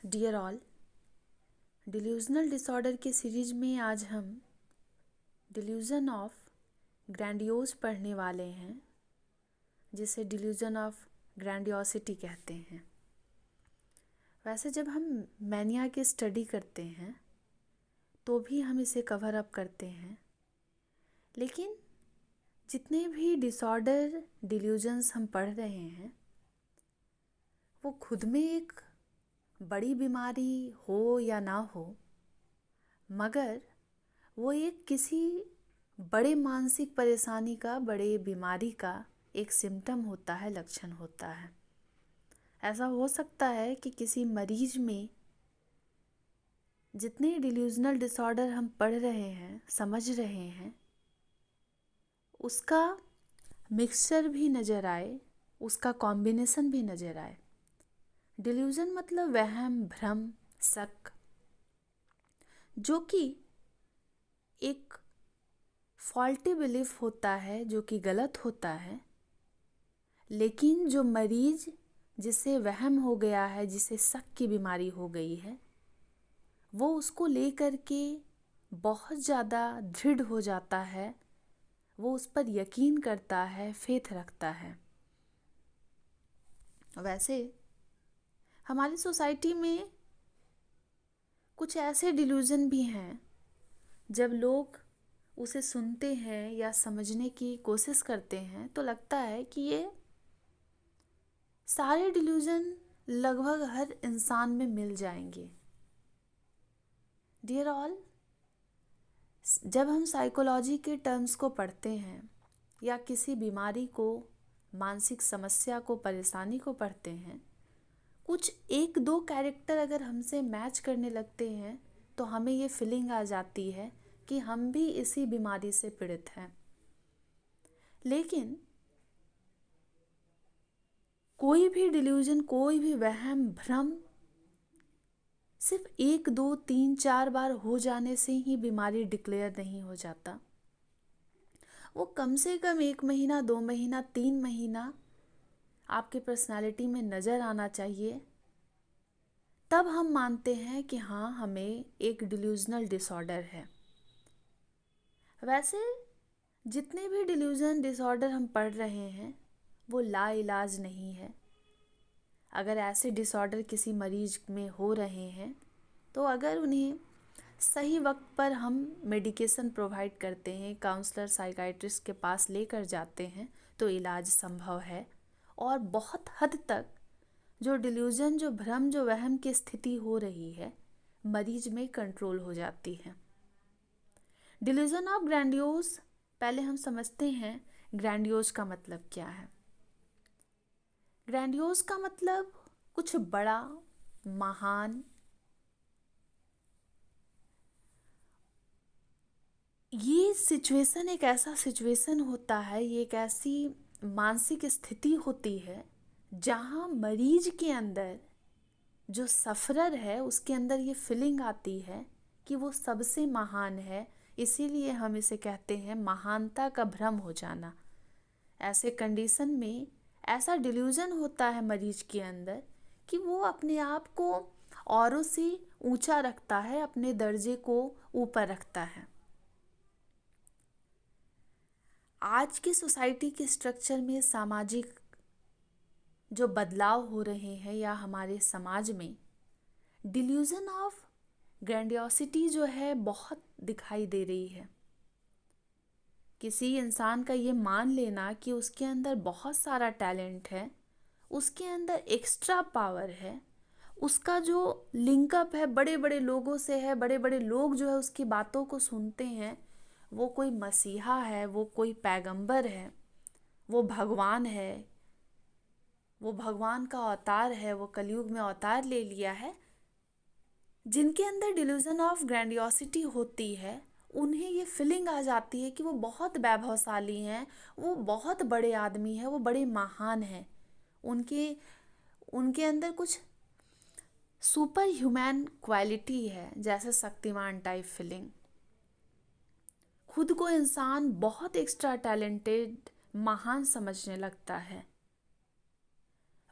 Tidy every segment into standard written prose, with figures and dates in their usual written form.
Dear all, delusional disorder के series में आज हम डिल्यूजन ऑफ ग्रैंडियोज पढ़ने वाले हैं, जिसे डिल्यूजन ऑफ ग्रैंडियोसिटी कहते हैं। वैसे जब हम मैनिया की स्टडी करते हैं तो भी हम इसे कवर अप करते हैं, लेकिन जितने भी डिसऑर्डर डिल्यूजन्स हम पढ़ रहे हैं वो खुद में एक बड़ी बीमारी हो या ना हो, मगर वो एक किसी बड़े मानसिक परेशानी का, बड़े बीमारी का एक सिम्टम होता है, लक्षण होता है। ऐसा हो सकता है कि किसी मरीज में जितने डिल्यूजनल डिसऑर्डर हम पढ़ रहे हैं, समझ रहे हैं, उसका मिक्सचर भी नज़र आए, उसका कॉम्बिनेशन भी नज़र आए। डिल्यूजन मतलब वहम, भ्रम, शक, जो कि एक फॉल्टी बिलीफ होता है, जो कि गलत होता है। लेकिन जो मरीज जिसे वहम हो गया है, जिसे शक की बीमारी हो गई है, वो उसको लेकर के बहुत ज़्यादा दृढ़ हो जाता है, वो उस पर यकीन करता है, फेथ रखता है। वैसे हमारी सोसाइटी में कुछ ऐसे डिल्यूजन भी हैं, जब लोग उसे सुनते हैं या समझने की कोशिश करते हैं तो लगता है कि ये सारे डिल्यूजन लगभग हर इंसान में मिल जाएंगे। डियर ऑल, जब हम साइकोलॉजी के टर्म्स को पढ़ते हैं या किसी बीमारी को, मानसिक समस्या को, परेशानी को पढ़ते हैं, कुछ एक दो कैरेक्टर अगर हमसे मैच करने लगते हैं तो हमें ये फीलिंग आ जाती है कि हम भी इसी बीमारी से पीड़ित हैं। लेकिन कोई भी डिल्यूजन, कोई भी वहम, भ्रम सिर्फ 1, 2, 3, 4 बार हो जाने से ही बीमारी डिक्लेयर नहीं हो जाता। वो कम से कम 1 महीना, 2 महीना, 3 महीना आपके पर्सनालिटी में नज़र आना चाहिए, तब हम मानते हैं कि हाँ, हमें एक डिल्यूजनल डिसऑर्डर है। वैसे जितने भी डिल्यूजन डिसऑर्डर हम पढ़ रहे हैं वो लाइलाज नहीं है। अगर ऐसे डिसऑर्डर किसी मरीज में हो रहे हैं तो अगर उन्हें सही वक्त पर हम मेडिकेशन प्रोवाइड करते हैं, काउंसलर, साइकाइट्रिस्ट के पास लेकर जाते हैं, तो इलाज संभव है। और बहुत हद तक जो डिल्यूजन, जो भ्रम, जो वहम की स्थिति हो रही है, मरीज में कंट्रोल हो जाती है। डिल्यूजन ऑफ ग्रैंडियोज, पहले हम समझते हैं ग्रैंडियोज का मतलब क्या है। ग्रैंडियोज का मतलब कुछ बड़ा, महान। ये सिचुएशन एक ऐसा सिचुएशन होता है, ये एक ऐसी मानसिक स्थिति होती है जहाँ मरीज के अंदर, जो सफ़रर है, उसके अंदर ये फीलिंग आती है कि वो सबसे महान है। इसीलिए हम इसे कहते हैं महानता का भ्रम हो जाना। ऐसे कंडीशन में ऐसा डिल्यूजन होता है मरीज के अंदर कि वो अपने आप को औरों से ऊंचा रखता है, अपने दर्जे को ऊपर रखता है। आज की सोसाइटी के स्ट्रक्चर में सामाजिक जो बदलाव हो रहे हैं या हमारे समाज में डिल्यूजन ऑफ ग्रैंडियोसिटी जो है बहुत दिखाई दे रही है। किसी इंसान का ये मान लेना कि उसके अंदर बहुत सारा टैलेंट है, उसके अंदर एक्स्ट्रा पावर है, उसका जो लिंकअप है बड़े बड़े लोगों से है, बड़े बड़े लोग जो है उसकी बातों को सुनते हैं, वो कोई मसीहा है, वो कोई पैगंबर है, वो भगवान है, वो भगवान का अवतार है, वो कलयुग में अवतार ले लिया है। जिनके अंदर डिल्यूजन ऑफ ग्रैंडियोसिटी होती है, उन्हें ये फीलिंग आ जाती है कि वो बहुत वैभवशाली हैं, वो बहुत बड़े आदमी हैं, वो बड़े महान हैं। उनके उनके अंदर कुछ सुपर ह्यूमन क्वालिटी है, जैसे शक्तिमान टाइप फीलिंग। खुद को इंसान बहुत एक्स्ट्रा टैलेंटेड, महान समझने लगता है।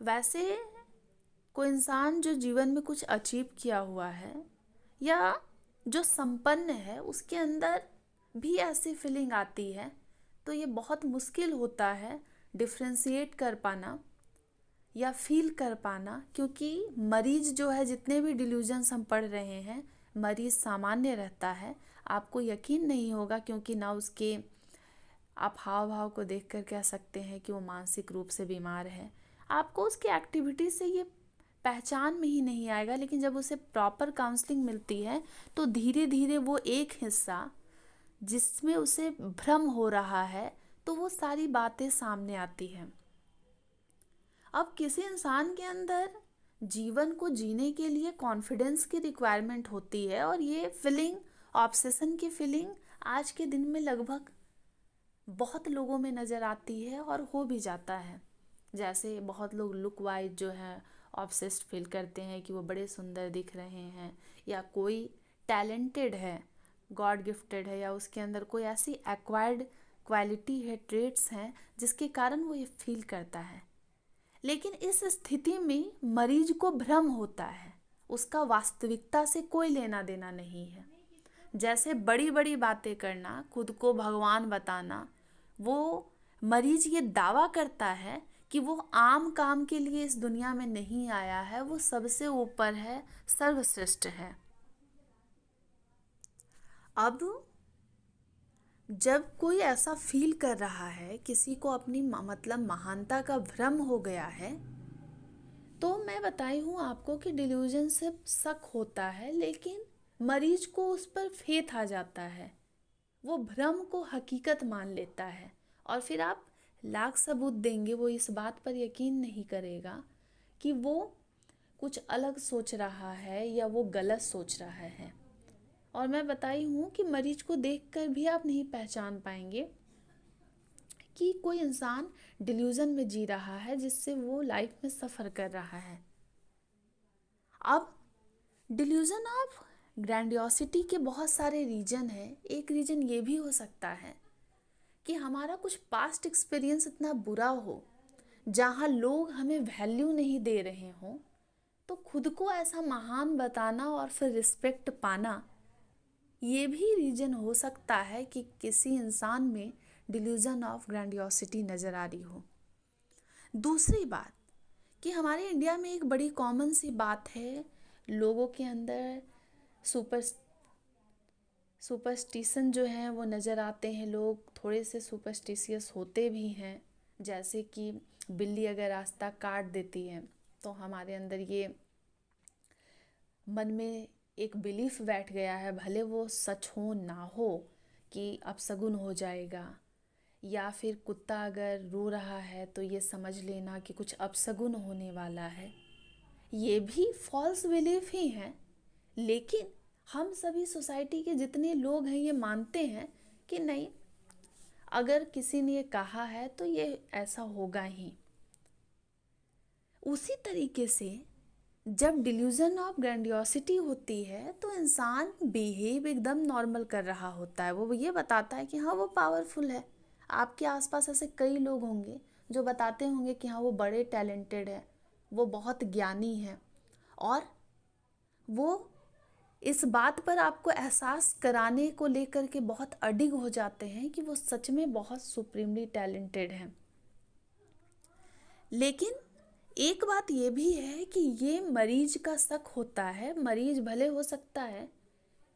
वैसे कोई इंसान जो जीवन में कुछ अचीव किया हुआ है या जो संपन्न है, उसके अंदर भी ऐसी फीलिंग आती है, तो ये बहुत मुश्किल होता है डिफ्रेंशिएट कर पाना या फील कर पाना। क्योंकि मरीज जो है, जितने भी डिल्यूजन्स हम पढ़ रहे हैं, मरीज सामान्य रहता है, आपको यकीन नहीं होगा, क्योंकि ना उसके आप हाव भाव को देखकर कह सकते हैं कि वो मानसिक रूप से बीमार है। आपको उसकी एक्टिविटी से ये पहचान में ही नहीं आएगा, लेकिन जब उसे प्रॉपर काउंसलिंग मिलती है तो धीरे धीरे वो एक हिस्सा जिसमें उसे भ्रम हो रहा है, तो वो सारी बातें सामने आती हैं। अब किसी इंसान के अंदर जीवन को जीने के लिए कॉन्फिडेंस की रिक्वायरमेंट होती है, और ये फीलिंग, ऑब्सेशन की फीलिंग आज के दिन में लगभग बहुत लोगों में नज़र आती है और हो भी जाता है। जैसे बहुत लोग लुक वाइज जो है ऑब्सेस्ड फील करते हैं कि वो बड़े सुंदर दिख रहे हैं, या कोई टैलेंटेड है, गॉड गिफ्टेड है, या उसके अंदर कोई ऐसी एक्वायर्ड क्वालिटी है, ट्रेट्स हैं, जिसके कारण वो ये फील करता है। लेकिन इस स्थिति में मरीज को भ्रम होता है, उसका वास्तविकता से कोई लेना देना नहीं है। जैसे बड़ी बड़ी बातें करना, खुद को भगवान बताना, वो मरीज ये दावा करता है कि वो आम काम के लिए इस दुनिया में नहीं आया है, वो सबसे ऊपर है, सर्वश्रेष्ठ है। अब जब कोई ऐसा फील कर रहा है, किसी को अपनी मतलब महानता का भ्रम हो गया है, तो मैं बताई हूँ आपको कि डिल्यूजन से शक होता है, लेकिन मरीज को उस पर फेथ आ जाता है, वो भ्रम को हकीकत मान लेता है, और फिर आप लाख सबूत देंगे, वो इस बात पर यकीन नहीं करेगा कि वो कुछ अलग सोच रहा है या वो गलत सोच रहा है। और मैं बताई हूँ कि मरीज को देखकर भी आप नहीं पहचान पाएंगे कि कोई इंसान डिल्यूजन में जी रहा है, जिससे वो लाइफ में सफ़र कर रहा है। अब डिल्यूजन ऑफ ग्रैंडियोसिटी के बहुत सारे रीजन हैं। एक रीजन ये भी हो सकता है कि हमारा कुछ पास्ट एक्सपीरियंस इतना बुरा हो, जहाँ लोग हमें वैल्यू नहीं दे रहे हों, तो खुद को ऐसा महान बताना और फिर रिस्पेक्ट पाना, ये भी रीजन हो सकता है कि किसी इंसान में डिल्यूजन ऑफ ग्रैंडियोसिटी नज़र आ रही हो। दूसरी बात कि हमारे इंडिया में एक बड़ी कॉमन सी बात है, लोगों के अंदर सुपरस्टिशन जो है वो नज़र आते हैं। लोग थोड़े से सुपरस्टिशियस होते भी हैं, जैसे कि बिल्ली अगर रास्ता काट देती है तो हमारे अंदर ये मन में एक बिलीफ बैठ गया है, भले वो सच हो ना हो, कि अपशगुन हो जाएगा। या फिर कुत्ता अगर रो रहा है तो ये समझ लेना कि कुछ अपशगुन होने वाला है। ये भी फॉल्स बिलीफ ही हैं, लेकिन हम सभी सोसाइटी के जितने लोग हैं ये मानते हैं कि नहीं, अगर किसी ने ये कहा है तो ये ऐसा होगा ही। उसी तरीके से जब डिल्यूजन ऑफ ग्रैंडियोसिटी होती है तो इंसान बिहेव एकदम नॉर्मल कर रहा होता है। वो ये बताता है कि हाँ वो पावरफुल है। आपके आसपास ऐसे कई लोग होंगे जो बताते होंगे कि हाँ वो बड़े टैलेंटेड है, वो बहुत ज्ञानी है, और वो इस बात पर आपको एहसास कराने को लेकर के बहुत अडिग हो जाते हैं कि वो सच में बहुत सुप्रीमली टैलेंटेड हैं। लेकिन एक बात ये भी है कि ये मरीज का शक होता है। मरीज भले हो सकता है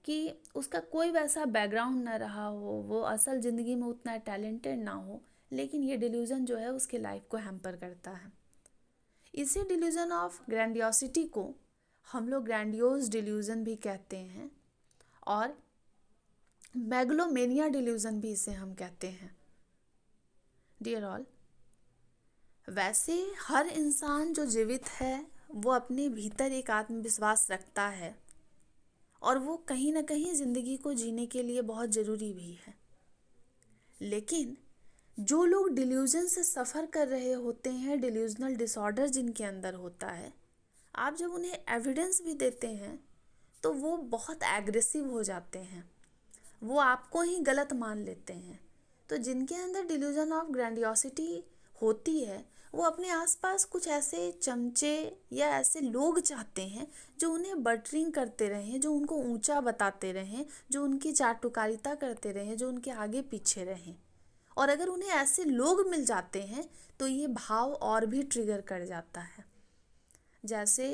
कि उसका कोई वैसा बैकग्राउंड ना रहा हो, वो असल ज़िंदगी में उतना टैलेंटेड ना हो, लेकिन ये डिल्यूज़न जो है उसके लाइफ को हैम्पर करता है। इसी डिल्यूज़न ऑफ ग्रैंडियोसिटी को हम लोग ग्रैंडियोज डिल्यूज़न भी कहते हैं, और मेगलोमेनिया डिल्यूज़न भी इसे हम कहते हैं। डियर ऑल, वैसे हर इंसान जो जीवित है वो अपने भीतर एक आत्मविश्वास रखता है, और वो कहीं ना कहीं ज़िंदगी को जीने के लिए बहुत ज़रूरी भी है। लेकिन जो लोग डिल्यूजन से सफ़र कर रहे होते हैं, डिल्यूजनल डिसऑर्डर जिनके अंदर होता है, आप जब उन्हें एविडेंस भी देते हैं तो वो बहुत एग्रेसिव हो जाते हैं, वो आपको ही गलत मान लेते हैं। तो जिनके अंदर डिल्यूजन ऑफ ग्रैंडियोसिटी होती है वो अपने आसपास कुछ ऐसे चमचे या ऐसे लोग चाहते हैं जो उन्हें बटरिंग करते रहें, जो उनको ऊंचा बताते रहें, जो उनकी चाटुकारिता करते रहें, जो उनके आगे पीछे रहें। और अगर उन्हें ऐसे लोग मिल जाते हैं तो ये भाव और भी ट्रिगर कर जाता है। जैसे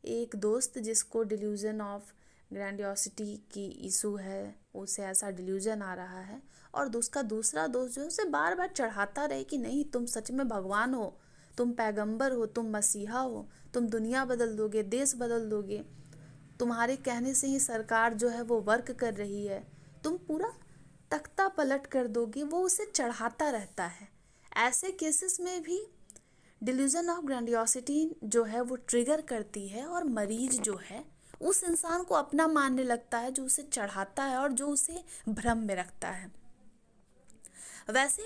एक दोस्त जिसको डिल्यूजन ऑफ ग्रैंडियोसिटी की इशू है, उसे ऐसा डिल्यूजन आ रहा है, और उसका दूसरा दोस्त जो है उसे बार बार चढ़ाता रहे कि नहीं, तुम सच में भगवान हो, तुम पैगंबर हो, तुम मसीहा हो, तुम दुनिया बदल दोगे, देश बदल दोगे, तुम्हारे कहने से ही सरकार जो है वो वर्क कर रही है, तुम पूरा तख्ता पलट कर दोगे। वो उसे चढ़ाता रहता है। ऐसे केसेस में भी डिल्यूजन ऑफ ग्रैंडियोसिटी जो है वो ट्रिगर करती है, और मरीज जो है उस इंसान को अपना मानने लगता है जो उसे चढ़ाता है और जो उसे भ्रम में रखता है। वैसे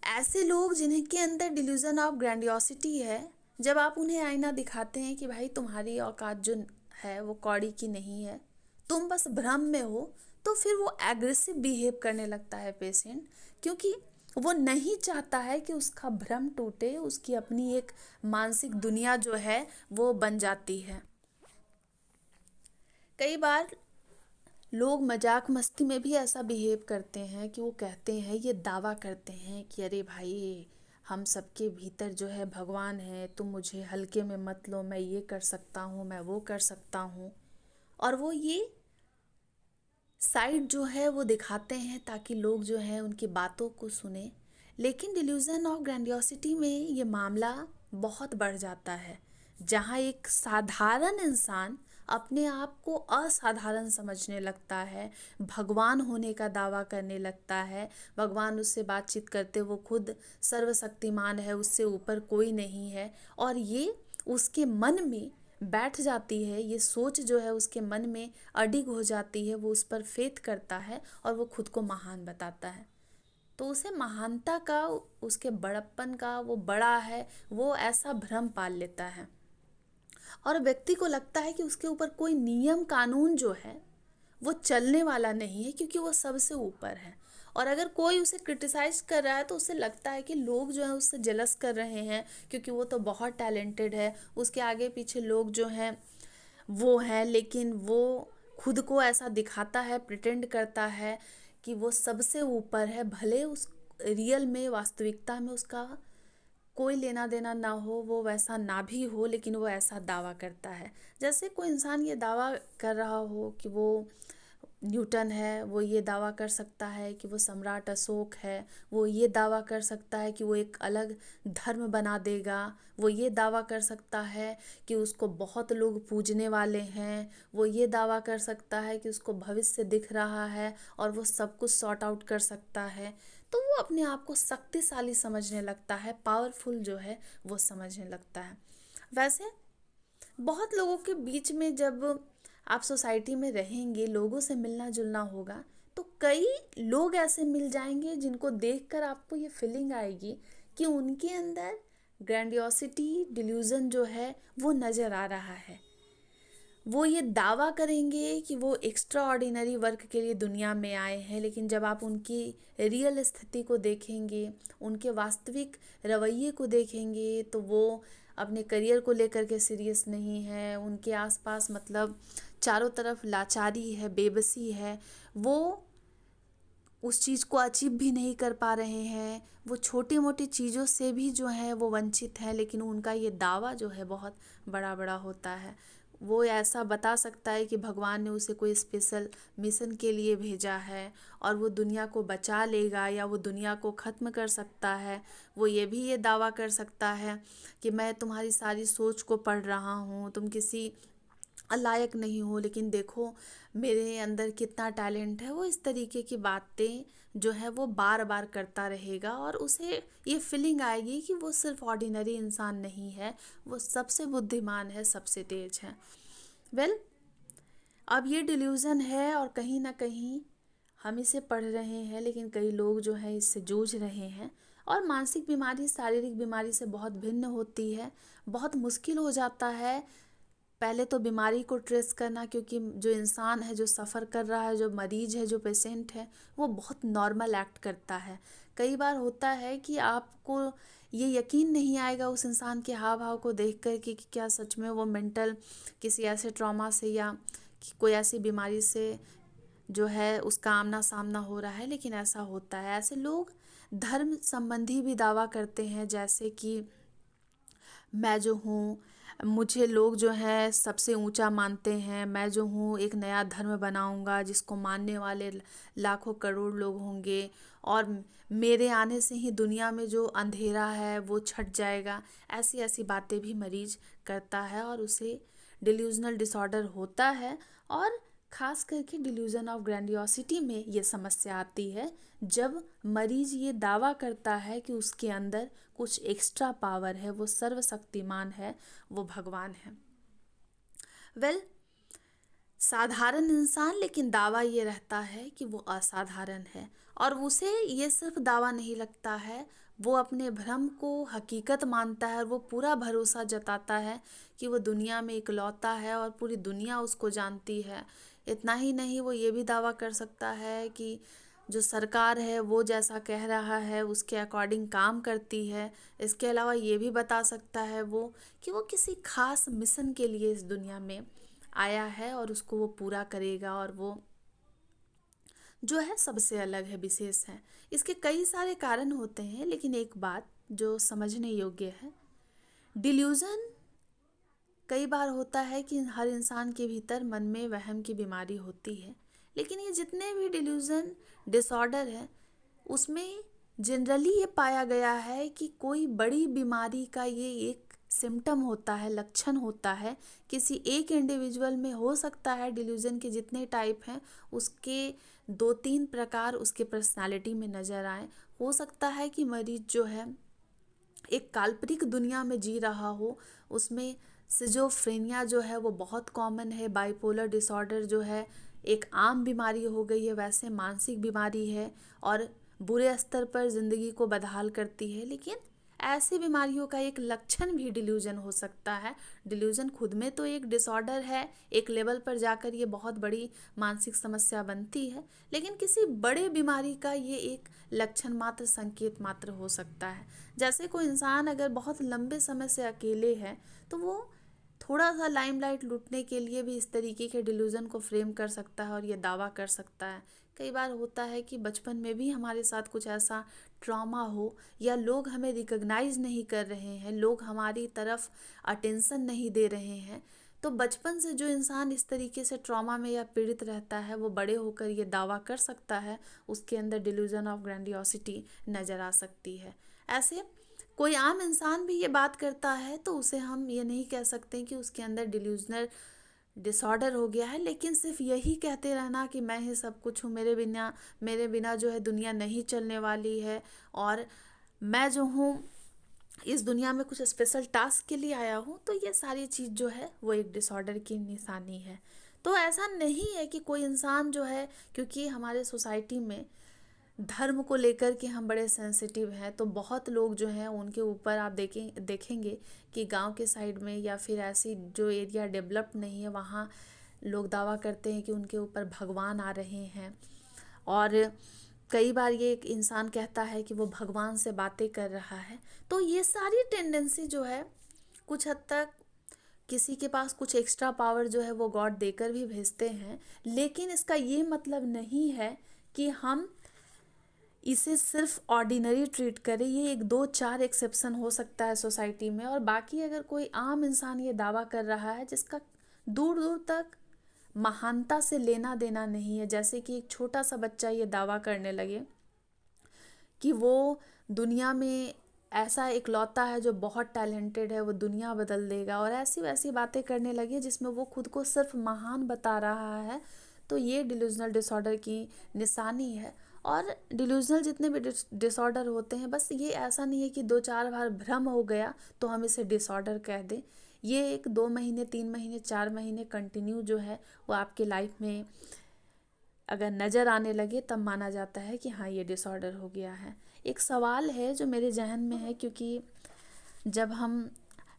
ऐसे लोग जिन्हें के अंदर डिल्यूजन ऑफ ग्रैंडियोसिटी है, जब आप उन्हें आईना दिखाते हैं कि भाई तुम्हारी औकात जो है वो कौड़ी की नहीं है, तुम बस भ्रम में हो, तो फिर वो एग्रेसिव बिहेव करने लगता है पेशेंट, क्योंकि वो नहीं चाहता है कि उसका भ्रम टूटे, उसकी अपनी एक मानसिक दुनिया जो है वो बन जाती है। कई बार लोग मजाक मस्ती में भी ऐसा बिहेव करते हैं कि वो कहते हैं, ये दावा करते हैं कि अरे भाई हम सबके भीतर जो है भगवान है, तुम मुझे हल्के में मत लो, मैं ये कर सकता हूँ, मैं वो कर सकता हूँ। और वो ये साइड जो है वो दिखाते हैं ताकि लोग जो है उनकी बातों को सुने। लेकिन डिल्यूजन ऑफ ग्रैंडियोसिटी में ये मामला बहुत बढ़ जाता है, जहाँ एक साधारण इंसान अपने आप को असाधारण समझने लगता है, भगवान होने का दावा करने लगता है, भगवान उससे बातचीत करते वो खुद सर्वशक्तिमान है, उससे ऊपर कोई नहीं है, और ये उसके मन में बैठ जाती है, ये सोच जो है उसके मन में अडिग हो जाती है, वो उस पर फेथ करता है और वो खुद को महान बताता है। तो उसे महानता का, उसके बड़प्पन का, वो बड़ा है, वो ऐसा भ्रम पाल लेता है, और व्यक्ति को लगता है कि उसके ऊपर कोई नियम कानून जो है वो चलने वाला नहीं है, क्योंकि वो सबसे ऊपर है। और अगर कोई उसे क्रिटिसाइज कर रहा है तो उसे लगता है कि लोग जो है उससे जलस कर रहे हैं, क्योंकि वो तो बहुत टैलेंटेड है, उसके आगे पीछे लोग जो हैं वो हैं, लेकिन वो खुद को ऐसा दिखाता है, प्रिटेंड करता है कि वो सबसे ऊपर है, भले उस रियल में, वास्तविकता में उसका कोई लेना देना ना हो, वो वैसा ना भी हो, लेकिन वो ऐसा दावा करता है। जैसे कोई इंसान ये दावा कर रहा हो कि वो न्यूटन है, वो ये दावा कर सकता है कि वो सम्राट अशोक है, वो ये दावा कर सकता है कि वो एक अलग धर्म बना देगा, वो ये दावा कर सकता है कि उसको बहुत लोग पूजने वाले हैं, वो ये दावा कर सकता है कि उसको भविष्य दिख रहा है और वो सब कुछ सॉर्ट आउट कर सकता है। तो वो अपने आप को शक्तिशाली समझने लगता है, पावरफुल जो है वो समझने लगता है। वैसे बहुत लोगों के बीच में जब आप सोसाइटी में रहेंगे, लोगों से मिलना जुलना होगा, तो कई लोग ऐसे मिल जाएंगे जिनको देखकर आपको ये फीलिंग आएगी कि उनके अंदर ग्रैंडियोसिटी डिल्यूजन जो है वो नज़र आ रहा है। वो ये दावा करेंगे कि वो एक्स्ट्रा ऑर्डिनरी वर्क के लिए दुनिया में आए हैं, लेकिन जब आप उनकी रियल स्थिति को देखेंगे, उनके वास्तविक रवैये को देखेंगे, तो वो अपने करियर को लेकर के सीरियस नहीं है। उनके आसपास मतलब चारों तरफ लाचारी है, बेबसी है, वो उस चीज़ को अचीव भी नहीं कर पा रहे हैं, वो छोटी मोटी चीज़ों से भी जो है वो वंचित हैं, लेकिन उनका ये दावा जो है बहुत बड़ा बड़ा होता है। वो ऐसा बता सकता है कि भगवान ने उसे कोई स्पेशल मिशन के लिए भेजा है और वो दुनिया को बचा लेगा या वो दुनिया को ख़त्म कर सकता है। वो ये भी ये दावा कर सकता है कि मैं तुम्हारी सारी सोच को पढ़ रहा हूँ, तुम किसी लायक नहीं हो, लेकिन देखो मेरे अंदर कितना टैलेंट है। वो इस तरीके की बातें जो है वो बार बार करता रहेगा, और उसे ये फीलिंग आएगी कि वो सिर्फ ऑर्डिनरी इंसान नहीं है, वो सबसे बुद्धिमान है, सबसे तेज है। वेल, अब ये डिल्यूज़न है और कहीं ना कहीं हम इसे पढ़ रहे हैं, लेकिन कई लोग जो हैं इससे जूझ रहे हैं। और मानसिक बीमारी शारीरिक बीमारी से बहुत भिन्न होती है, बहुत मुश्किल हो जाता है पहले तो बीमारी को ट्रेस करना, क्योंकि जो इंसान है, जो सफ़र कर रहा है, जो मरीज है, जो पेशेंट है, वो बहुत नॉर्मल एक्ट करता है। कई बार होता है कि आपको ये यकीन नहीं आएगा उस इंसान के हाव भाव को देख कर कि क्या सच में वो मेंटल किसी ऐसे ट्रॉमा से या कोई ऐसी बीमारी से जो है उसका आमना सामना हो रहा है, लेकिन ऐसा होता है। ऐसे लोग धर्म संबंधी भी दावा करते हैं, जैसे कि मैं जो हूँ, मुझे लोग जो है सबसे ऊंचा मानते हैं, मैं जो हूँ एक नया धर्म बनाऊंगा जिसको मानने वाले लाखों करोड़ लोग होंगे, और मेरे आने से ही दुनिया में जो अंधेरा है वो छट जाएगा। ऐसी ऐसी बातें भी मरीज करता है और उसे डिल्यूजनल डिसऑर्डर होता है। और खास करके डिल्यूजन ऑफ ग्रैंडियोसिटी में ये समस्या आती है जब मरीज ये दावा करता है कि उसके अंदर कुछ एक्स्ट्रा पावर है, वो सर्वशक्तिमान है, वो भगवान है। वेल, साधारण इंसान, लेकिन दावा ये रहता है कि वो असाधारण है, और उसे ये सिर्फ दावा नहीं लगता है, वो अपने भ्रम को हकीकत मानता है और वो पूरा भरोसा जताता है कि वो दुनिया में इकलौता है और पूरी दुनिया उसको जानती है। इतना ही नहीं, वो ये भी दावा कर सकता है कि जो सरकार है वो जैसा कह रहा है उसके अकॉर्डिंग काम करती है। इसके अलावा ये भी बता सकता है वो कि वो किसी खास मिशन के लिए इस दुनिया में आया है और उसको वो पूरा करेगा, और वो जो है सबसे अलग है, विशेष है। इसके कई सारे कारण होते हैं, लेकिन एक बात जो समझने योग्य है, डिल्यूजन कई बार होता है कि हर इंसान के भीतर मन में वहम की बीमारी होती है, लेकिन ये जितने भी डिल्यूजन डिसऑर्डर है उसमें जनरली ये पाया गया है कि कोई बड़ी बीमारी का ये एक सिम्टम होता है, लक्षण होता है। किसी एक इंडिविजुअल में हो सकता है डिल्यूजन के जितने टाइप हैं उसके 2-3 प्रकार उसके पर्सनालिटी में नज़र आए। हो सकता है कि मरीज जो है एक काल्पनिक दुनिया में जी रहा हो, उसमें सिजोफ्रेनिया जो है वो बहुत कॉमन है, बाइपोलर डिसऑर्डर जो है एक आम बीमारी हो गई है, वैसे मानसिक बीमारी है और बुरे स्तर पर ज़िंदगी को बदहाल करती है। लेकिन ऐसी बीमारियों का एक लक्षण भी डिल्यूजन हो सकता है। डिल्यूजन खुद में तो एक डिसऑर्डर है, एक लेवल पर जाकर ये बहुत बड़ी मानसिक समस्या बनती है, लेकिन किसी बड़े बीमारी का ये एक लक्षण मात्र, संकेत मात्र हो सकता है। जैसे कोई इंसान अगर बहुत लंबे समय से अकेले है तो वो थोड़ा सा लाइमलाइट लूटने के लिए भी इस तरीके के डिल्यूजन को फ्रेम कर सकता है और ये दावा कर सकता है। कई बार होता है कि बचपन में भी हमारे साथ कुछ ऐसा ट्रॉमा हो, या लोग हमें रिकॉग्नाइज नहीं कर रहे हैं, लोग हमारी तरफ अटेंशन नहीं दे रहे हैं, तो बचपन से जो इंसान इस तरीके से ट्रॉमा में या पीड़ित रहता है वो बड़े होकर ये दावा कर सकता है उसके अंदर डिल्यूजन ऑफ ग्रैंडियोसिटी नज़र आ सकती है। ऐसे कोई आम इंसान भी ये बात करता है तो उसे हम ये नहीं कह सकते कि उसके अंदर डिल्यूजनल डिसऑर्डर हो गया है, लेकिन सिर्फ यही कहते रहना कि मैं ही सब कुछ हूँ, मेरे बिना जो है दुनिया नहीं चलने वाली है, और मैं जो हूँ इस दुनिया में कुछ स्पेशल टास्क के लिए आया हूँ, तो ये सारी चीज़ जो है वो एक डिसऑर्डर की निशानी है। तो ऐसा नहीं है कि कोई इंसान जो है, क्योंकि हमारे सोसाइटी में धर्म को लेकर के हम बड़े सेंसिटिव हैं, तो बहुत लोग जो हैं उनके ऊपर आप देखेंगे कि गांव के साइड में या फिर ऐसी जो एरिया डेवलप्ड नहीं है वहाँ लोग दावा करते हैं कि उनके ऊपर भगवान आ रहे हैं, और कई बार ये एक इंसान कहता है कि वो भगवान से बातें कर रहा है। तो ये सारी टेंडेंसी जो है कुछ हद तक किसी के पास कुछ एक्स्ट्रा पावर जो है वो गॉड देकर भी भेजते हैं, लेकिन इसका ये मतलब नहीं है कि हम इसे सिर्फ ऑर्डिनरी ट्रीट करें। ये 1-2-4 एक्सेप्शन हो सकता है सोसाइटी में, और बाकी अगर कोई आम इंसान ये दावा कर रहा है जिसका दूर दूर तक महानता से लेना देना नहीं है, जैसे कि एक छोटा सा बच्चा ये दावा करने लगे कि वो दुनिया में ऐसा इकलौता है जो बहुत टैलेंटेड है, वो दुनिया बदल देगा, और ऐसी वैसी बातें करने लगे जिसमें वो खुद को सिर्फ महान बता रहा है, तो ये डिल्यूजनल डिसऑर्डर की निशानी है। और डिल्यूजनल जितने भी डिसऑर्डर होते हैं, बस ये ऐसा नहीं है कि 2-4 बार भ्रम हो गया तो हम इसे डिसऑर्डर कह दें। ये एक 2 महीने, 3 महीने, 4 महीने कंटिन्यू जो है वो आपके लाइफ में अगर नज़र आने लगे तब माना जाता है कि हाँ ये डिसऑर्डर हो गया है। एक सवाल है जो मेरे जहन में है, क्योंकि जब हम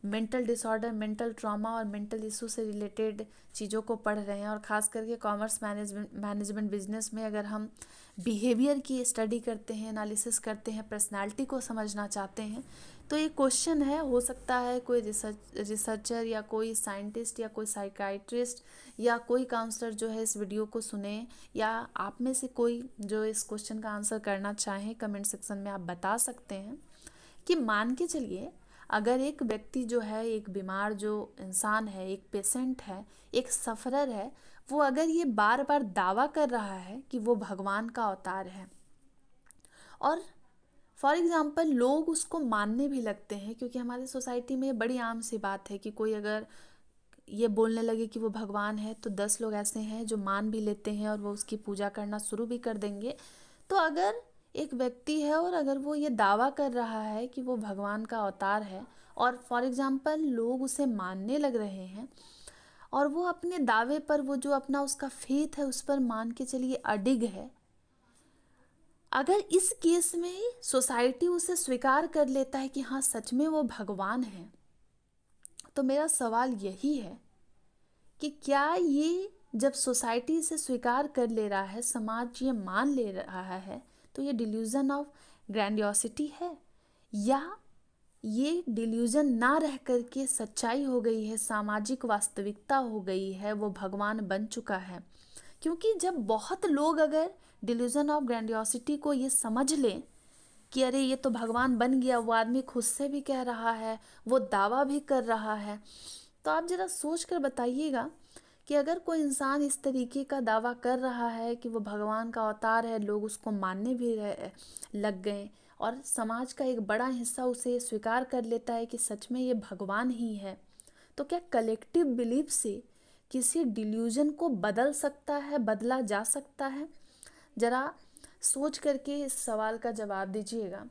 मेंटल डिसऑर्डर, मेंटल ट्रॉमा और मेंटल इशू से रिलेटेड चीज़ों को पढ़ रहे हैं, और ख़ास करके कॉमर्स मैनेजमेंट बिजनेस में अगर हम बिहेवियर की स्टडी करते हैं, एनालिसिस करते हैं, पर्सनालिटी को समझना चाहते हैं, तो ये क्वेश्चन है, हो सकता है कोई रिसर्चर या कोई साइंटिस्ट या कोई साइकाइट्रिस्ट या कोई काउंसलर जो है इस वीडियो को सुने, या आप में से कोई जो इस क्वेश्चन का आंसर करना चाहें, कमेंट सेक्शन में आप बता सकते हैं कि मान के चलिए अगर एक व्यक्ति जो है, एक बीमार जो इंसान है, एक पेशेंट है, एक सफ़रर है, वो अगर ये बार बार दावा कर रहा है कि वो भगवान का अवतार है, और फॉर एग्ज़ाम्पल लोग उसको मानने भी लगते हैं, क्योंकि हमारी सोसाइटी में बड़ी आम सी बात है कि कोई अगर ये बोलने लगे कि वो भगवान है तो 10 लोग ऐसे हैं जो मान भी लेते हैं और वो उसकी पूजा करना शुरू भी कर देंगे। तो अगर एक व्यक्ति है और अगर वो ये दावा कर रहा है कि वो भगवान का अवतार है, और फॉर एग्ज़ाम्पल लोग उसे मानने लग रहे हैं, और वो अपने दावे पर, वो जो अपना उसका फेथ है उस पर मान के चलिए अडिग है, अगर इस केस में सोसाइटी उसे स्वीकार कर लेता है कि हाँ सच में वो भगवान है, तो मेरा सवाल यही है कि क्या ये जब सोसाइटी इसे स्वीकार कर ले रहा है, समाज ये मान ले रहा है, तो ये डिल्यूजन ऑफ ग्रैंडियोसिटी है, या ये डिल्यूजन ना रह कर के सच्चाई हो गई है, सामाजिक वास्तविकता हो गई है, वो भगवान बन चुका है। क्योंकि जब बहुत लोग अगर डिल्यूजन ऑफ ग्रैंडियोसिटी को ये समझ लें कि अरे ये तो भगवान बन गया, वो आदमी खुद से भी कह रहा है, वो दावा भी कर रहा है, तो आप ज़रा सोच कर बताइएगा कि अगर कोई इंसान इस तरीके का दावा कर रहा है कि वो भगवान का अवतार है, लोग उसको मानने भी लग गए, और समाज का एक बड़ा हिस्सा उसे स्वीकार कर लेता है कि सच में ये भगवान ही है, तो क्या कलेक्टिव बिलीफ से किसी डिल्यूजन को बदल सकता है, बदला जा सकता है? ज़रा सोच करके इस सवाल का जवाब दीजिएगा।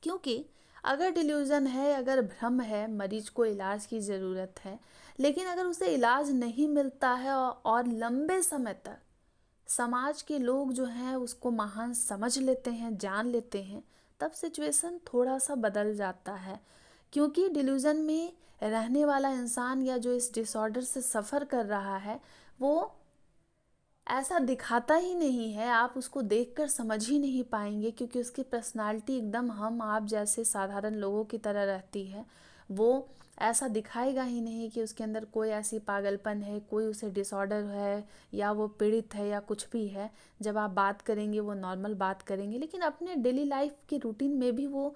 क्योंकि अगर डिल्यूज़न है, अगर भ्रम है, मरीज को इलाज की ज़रूरत है, लेकिन अगर उसे इलाज नहीं मिलता है और लंबे समय तक समाज के लोग जो हैं उसको महान समझ लेते हैं, जान लेते हैं, तब सिचुएशन थोड़ा सा बदल जाता है। क्योंकि डिल्यूज़न में रहने वाला इंसान या जो इस डिसऑर्डर से सफ़र कर रहा है, वो ऐसा दिखाता ही नहीं है, आप उसको देखकर समझ ही नहीं पाएंगे, क्योंकि उसकी पर्सनालिटी एकदम हम आप जैसे साधारण लोगों की तरह रहती है। वो ऐसा दिखाएगा ही नहीं कि उसके अंदर कोई ऐसी पागलपन है, कोई उसे डिसऑर्डर है, या वो पीड़ित है, या कुछ भी है। जब आप बात करेंगे वो नॉर्मल बात करेंगे, लेकिन अपने डेली लाइफ की रूटीन में भी वो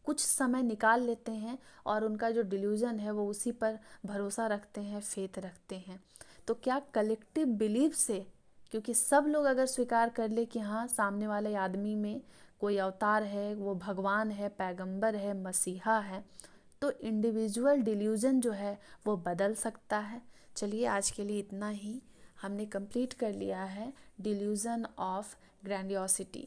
कुछ समय निकाल लेते हैं, और उनका जो डिल्यूज़न है वो उसी पर भरोसा रखते हैं, फेथ रखते हैं। तो क्या कलेक्टिव बिलीफ से, क्योंकि सब लोग अगर स्वीकार कर ले कि हाँ सामने वाले आदमी में कोई अवतार है, वो भगवान है, पैगंबर है, मसीहा है, तो इंडिविजुअल डिल्यूजन जो है वो बदल सकता है। चलिए आज के लिए इतना ही, हमने कंप्लीट कर लिया है डिल्यूजन ऑफ ग्रैंडियोसिटी।